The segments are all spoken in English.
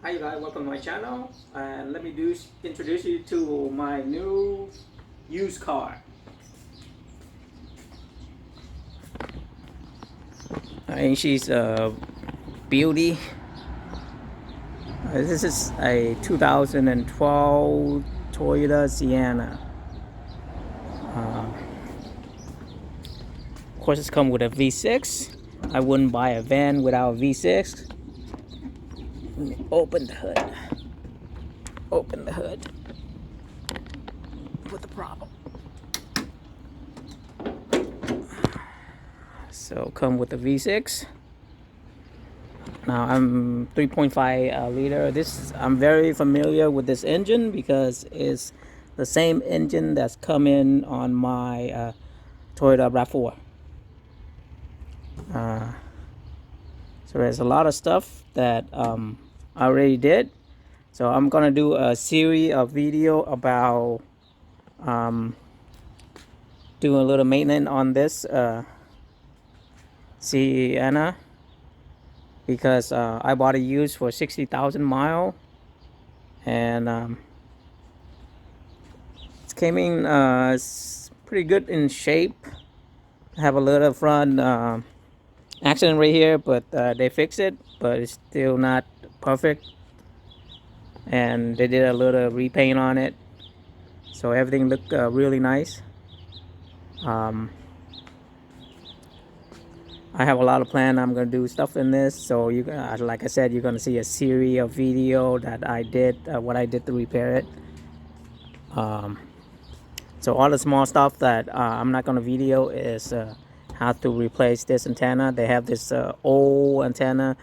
Hi guys, welcome to my channel, and let me introduce you to my new used car. And she's a beauty. This is a 2012 Toyota Sienna. Of course, it's come with a V6. I wouldn't buy a van without a V6. Let me open the hood. Open the hood. What's the problem? So come with the V6. Now I'm 3.5 liter. I'm very familiar with this engine because it's the same engine that's coming on my Toyota RAV4. So there's a lot of stuff that I already did. So I'm gonna do a series of video about doing a little maintenance on this Sienna, because I bought it used for 60,000 miles, and it came in pretty good in shape. I have a little front accident right here, but they fixed it, but it's still not perfect, and they did a little repaint on it, so everything looked really nice. I have a lot of plan. I'm gonna do stuff in this, so you like I said, you're gonna see a series of video that I did, what I did to repair it. So all the small stuff that I'm not gonna video is how to replace this antenna. They have this old antenna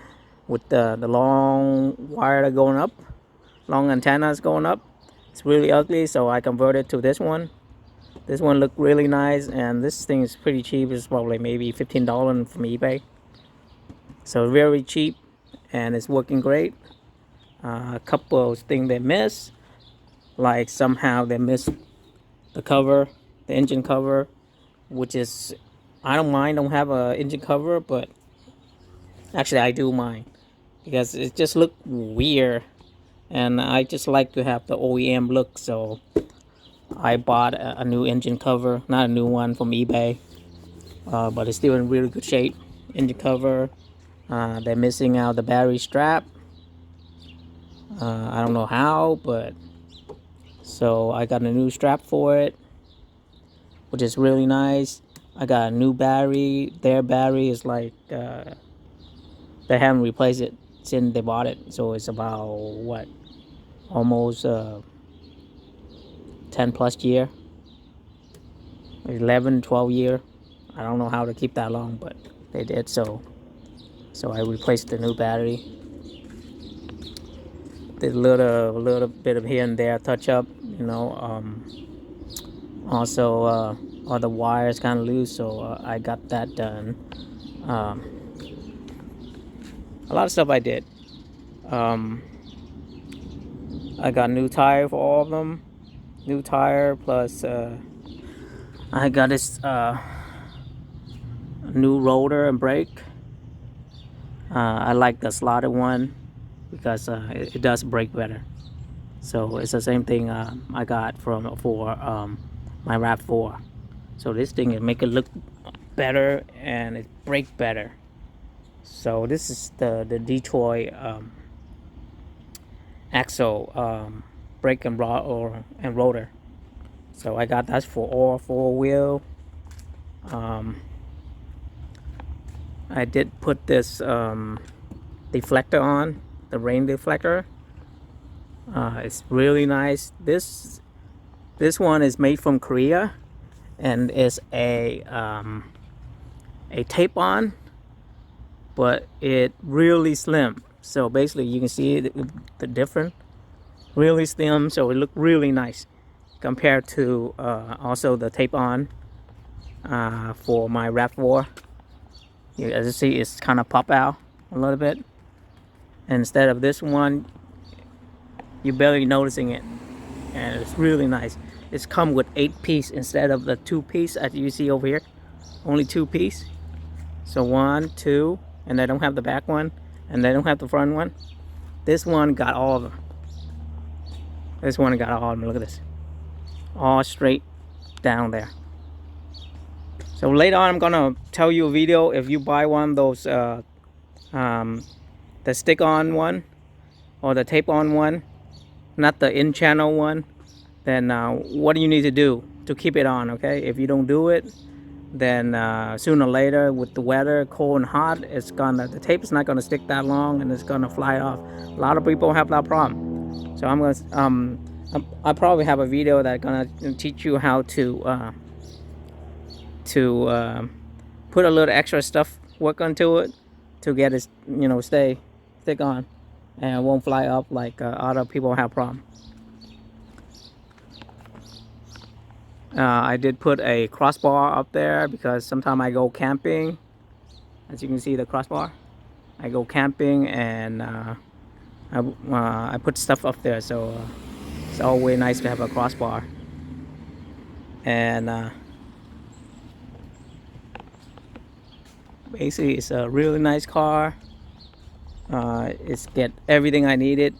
with the long wire going up, long antennas going up. It's really ugly, so I converted to this one. This one looked really nice, and this thing is pretty cheap. It's probably maybe $15 from eBay. So very cheap, and it's working great. A couple of things they missed, like somehow they missed the cover, the engine cover, which is, I don't mind, don't have a engine cover, but actually I do mind because it just looked weird, and I just like to have the OEM look, so I bought a new engine cover, not a new one from eBay, but it's still in really good shape. Engine cover. They're missing out the battery strap. I don't know how, but so I got a new strap for it, which is really nice. I got a new battery. Their battery is like they haven't replaced it since they bought it, so it's about what, almost 10 plus year, 11 12 year. I don't know how to keep that long, but they did. So I replaced the new battery. Did a little bit of here and there touch up, you know. Also all the wires kind of loose, so I got that done. A lot of stuff I did. I got new tire for all of them. New tire, plus I got this new rotor and brake. I like the slotted one because it does brake better. So it's the same thing I got for my RAV4. So this thing is make it look better, and it brake better. So this is the Detroit axle brake and rotor. So I got that for all four-wheel. I did put this deflector on, the rain deflector. It's really nice. This one is made from Korea, and is a tape on, but it really slim. So basically you can see the difference. Really slim, so it looked really nice compared to also the tape on for my RAV4. As you see, it's kind of pop out a little bit. Instead of this one, you're barely noticing it, and it's really nice. It's come with 8-piece instead of the 2-piece as you see over here. Only 2-piece. So 1, 2, and they don't have the back one, and they don't have the front one. This one got all of them. This one got all of them. Look at this. All straight down there. So later on, I'm gonna tell you a video. If you buy one of those, the stick-on one or the tape-on one, not the in-channel one, then what do you need to do to keep it on? Okay, if you don't do it, then sooner or later, with the weather, cold and hot, the tape is not gonna stick that long, and it's gonna fly off. A lot of people have that problem. So I'm gonna I probably have a video that's gonna teach you how to put a little extra stuff work onto it to get it, stick on, and it won't fly up like other people have problem. I did put a crossbar up there because sometimes I go camping. As you can see, the crossbar. I go camping and I put stuff up there, so it's always nice to have a crossbar. And basically, it's a really nice car. It's get everything I needed,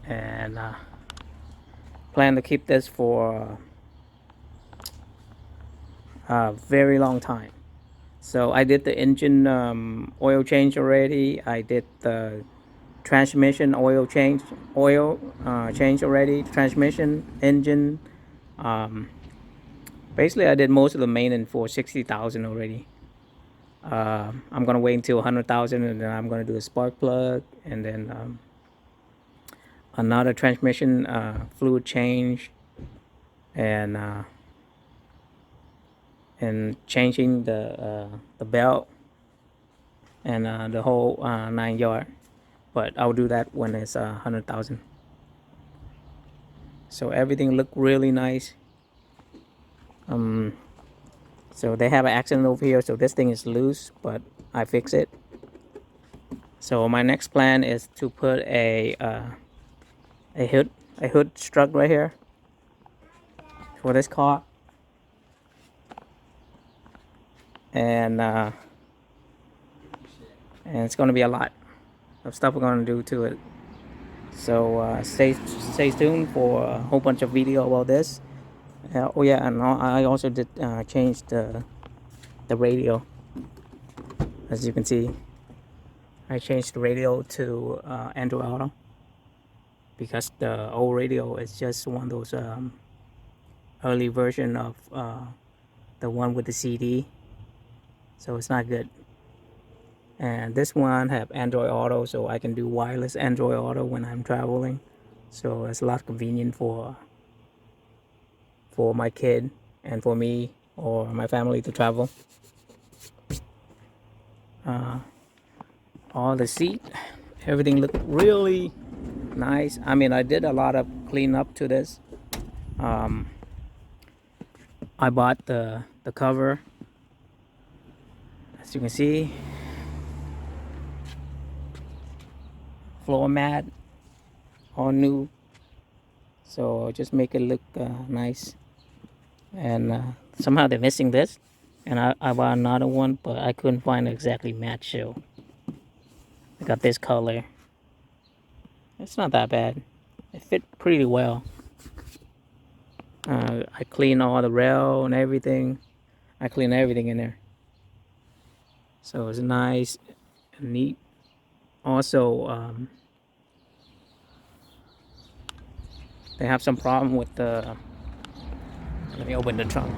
and plan to keep this for a very long time. So I did the engine oil change already. I did the transmission oil change already. Transmission, engine. Basically, I did most of the maintenance for 60,000 already. I'm gonna wait until 100,000, and then I'm gonna do a spark plug, and then another transmission fluid change, and changing the belt, and the whole 9 yard. But I'll do that when it's 100,000. So everything looked really nice. So they have an accident over here, so this thing is loose, but I fix it. So my next plan is to put a hood strut right here for this car, and it's going to be a lot of stuff we're going to do to it. So stay tuned for a whole bunch of video about this. Oh yeah, and I also did change the radio. As you can see, I changed the radio to Android Auto, because the old radio is just one of those early version of the one with the CD, so it's not good. And this one have Android Auto, so I can do wireless Android Auto when I'm traveling, so it's a lot convenient for my kid and for me or my family to travel. All the seat, everything looked really nice. I mean, I did a lot of cleanup to this. I bought the cover, as you can see, floor mat, all new, so just make it look nice. And somehow they're missing this, and I bought another one, but I couldn't find exactly match, so I got this color. It's not that bad, it fit pretty well. I clean all the rail and everything. I clean everything in there, so it's nice and neat. Also, they have some problem with the, let me open the trunk.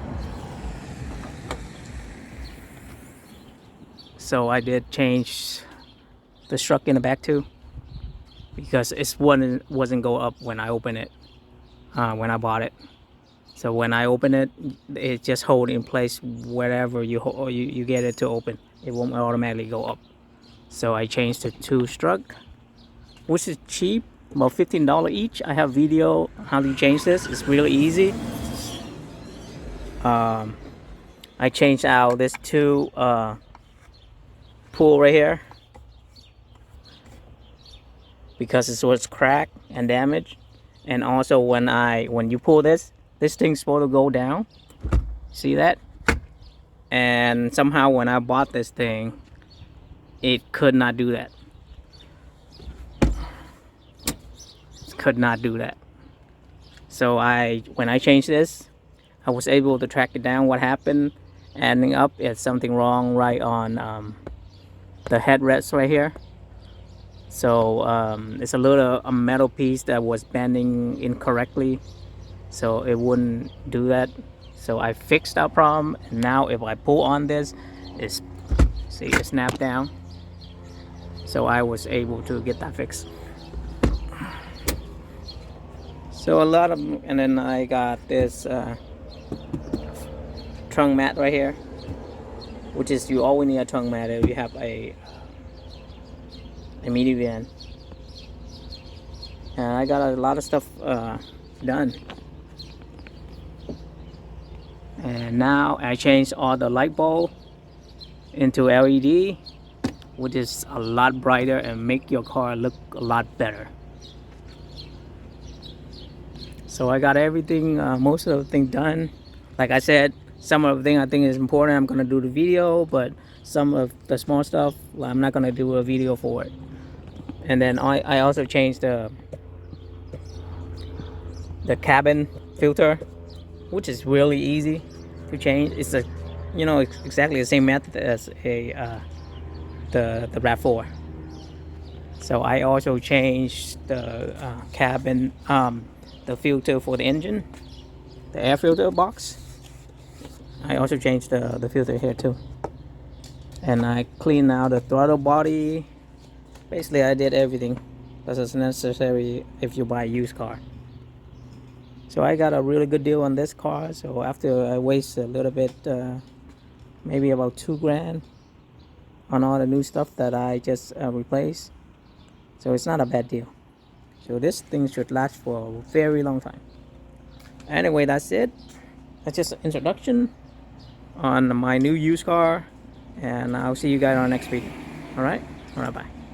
So I did change the strut in the back too, because it wasn't go up when I opened it, when I bought it. So when I open it, it just hold in place wherever you get it to open. It won't automatically go up. So I changed to 2 strut, which is cheap, about $15 each. I have video how to change this. It's really easy. I changed out this 2 pull right here, because it was cracked and damaged. And also when you pull this thing's supposed to go down. See that? And somehow when I bought this thing, it could not do that. could not do that. So when I changed this, I was able to track it down what happened. Ending up, it's something wrong right on the headrest right here. So it's a metal piece that was bending incorrectly, so it wouldn't do that. So I fixed that problem, and now if I pull on this, it's, see, it snapped down. So I was able to get that fixed. So and then I got this trunk mat right here, which is, you always need a trunk mat if you have a minivan. And I got a lot of stuff done. And now I changed all the light bulb into LED, which is a lot brighter and make your car look a lot better. So I got everything, most of the things done. Like I said, some of the things I think is important, I'm gonna do the video, but some of the small stuff, I'm not gonna do a video for it. And then I also changed the cabin filter, which is really easy to change. It's it's exactly the same method as the RAV4. So I also changed the cabin, the filter for the engine, the air filter box. I also changed the filter here too. And I cleaned out the throttle body. Basically, I did everything that is necessary if you buy a used car. So I got a really good deal on this car. So after I waste a little bit, maybe about $2,000 on all the new stuff that I just replaced. So it's not a bad deal. So this thing should last for a very long time. Anyway, that's it. That's just an introduction on my new used car. And I'll see you guys on the next video. Alright, bye.